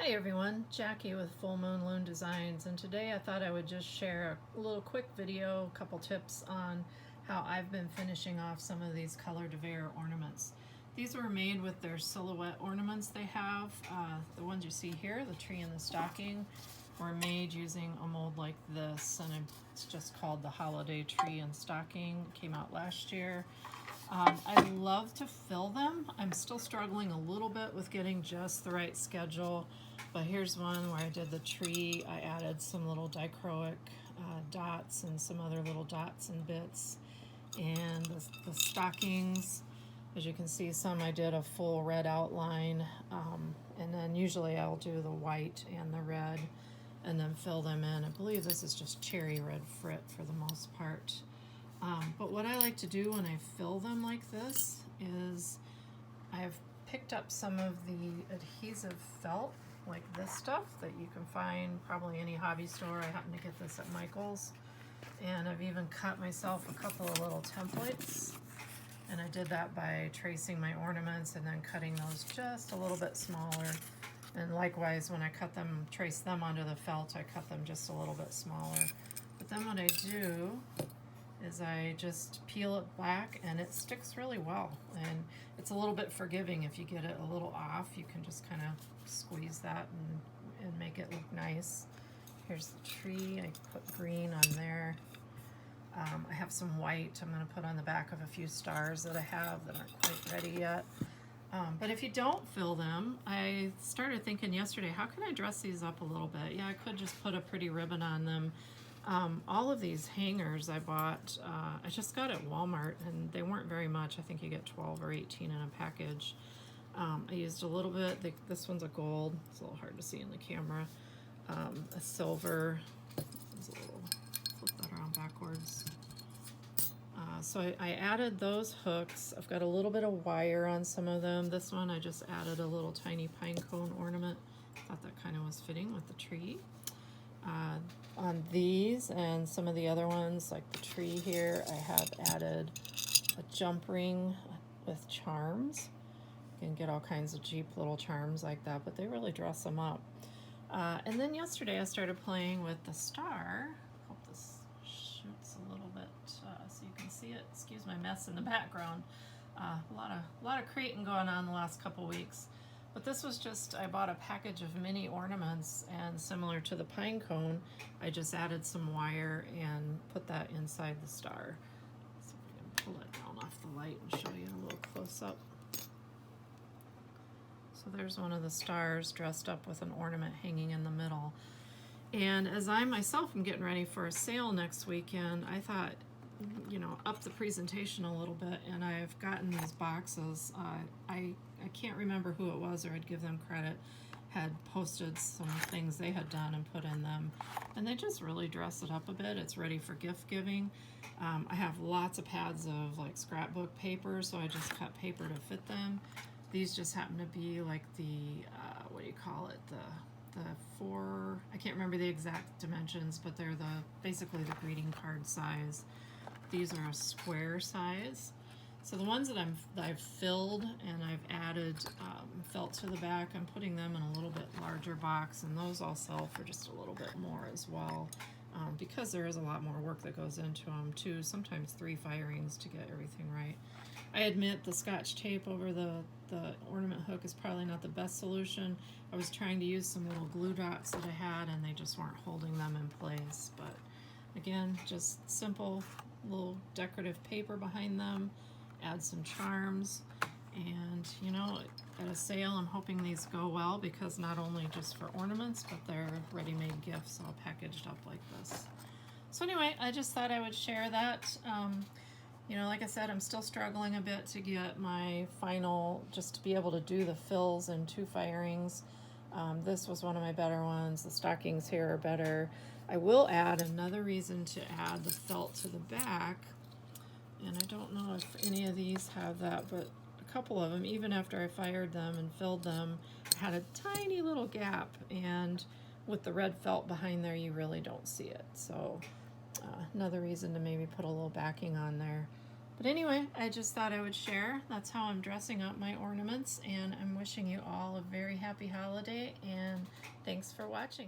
Hi everyone, Jackie with Full Moon Loon Designs, and today I thought I would just share a little quick video, a couple tips on how I've been finishing off some of these Colour de Verre ornaments. These were made with their silhouette ornaments they have. The ones you see here, the tree and the stocking, were made using a mold like this, and it's just called the Holiday Tree and Stocking. It came out last year. I love to fill them. I'm still struggling a little bit with getting just the right schedule, but here's one where I did the tree. I added some little dichroic dots and some other little dots and bits. And the stockings, as you can see, some I did a full red outline, and then usually I'll do the white and the red and then fill them in. I believe this is just cherry red frit for the most part. But what I like to do when I fill them like this is I've picked up some of the adhesive felt, like this stuff that you can find probably any hobby store. I happen to get this at Michael's. And I've even cut myself a couple of little templates. And I did that by tracing my ornaments and then cutting those just a little bit smaller. And likewise, when I trace them onto the felt, I cut them just a little bit smaller. But then what I do is I just peel it back, and it sticks really well, and it's a little bit forgiving. If you get it a little off, you can just kind of squeeze that and make it look nice. Here's the tree. I put green on there. I have some white I'm going to put on the back of a few stars that I have that aren't quite ready yet. But if you don't fill them, I started thinking yesterday, how can I dress these up a little bit? Yeah, I could just put a pretty ribbon on them. All of these hangers I bought, I just got at Walmart, and they weren't very much. I think you get 12 or 18 in a package. I used a little bit. This one's a gold. It's a little hard to see in the camera. A silver. Flip that around backwards. So I added those hooks. I've got a little bit of wire on some of them. This one I just added a little tiny pine cone ornament. Thought that kind of was fitting with the tree. On these and some of the other ones, like the tree here, I have added a jump ring with charms. You can get all kinds of cheap little charms like that, but they really dress them up. And then yesterday I started playing with the star. Hope this shoots a little bit so you can see it. Excuse my mess in the background. A lot of creating going on the last couple weeks. But this was just, I bought a package of mini ornaments, and similar to the pine cone, I just added some wire and put that inside the star. So I can pull it down off the light and show you a little close up. So there's one of the stars dressed up with an ornament hanging in the middle. And as I myself am getting ready for a sale next weekend, I thought, up the presentation a little bit, and I've gotten these boxes. I can't remember who it was, or I'd give them credit, had posted some things they had done and put in them, and they just really dress it up a bit. It's ready for gift giving. I have lots of pads of like scrapbook paper, so I just cut paper to fit them. These just happen to be like the what do you call it, the four, I can't remember the exact dimensions, but they're basically the greeting card size. These are a square size. So the ones that I've filled and I've added felt to the back, I'm putting them in a little bit larger box, and those I'll sell for just a little bit more as well, because there is a lot more work that goes into them too, sometimes 3 firings to get everything right. I admit the Scotch tape over the ornament hook is probably not the best solution. I was trying to use some little glue dots that I had, and they just weren't holding them in place, but again, just simple little decorative paper behind them. Add some charms, and at a sale I'm hoping these go well, because not only just for ornaments, but they're ready-made gifts all packaged up like this. So anyway, I just thought I would share that. Like I said, I'm still struggling a bit to get my final, just to be able to do the fills in 2 firings. This was one of my better ones. The stockings here are better. I will add another reason to add the felt to the back, and I don't know if any of these have that, but a couple of them, even after I fired them and filled them, had a tiny little gap, and with the red felt behind there, you really don't see it. So another reason to maybe put a little backing on there. But anyway, I just thought I would share. That's how I'm dressing up my ornaments, and I'm wishing you all a very happy holiday, and thanks for watching.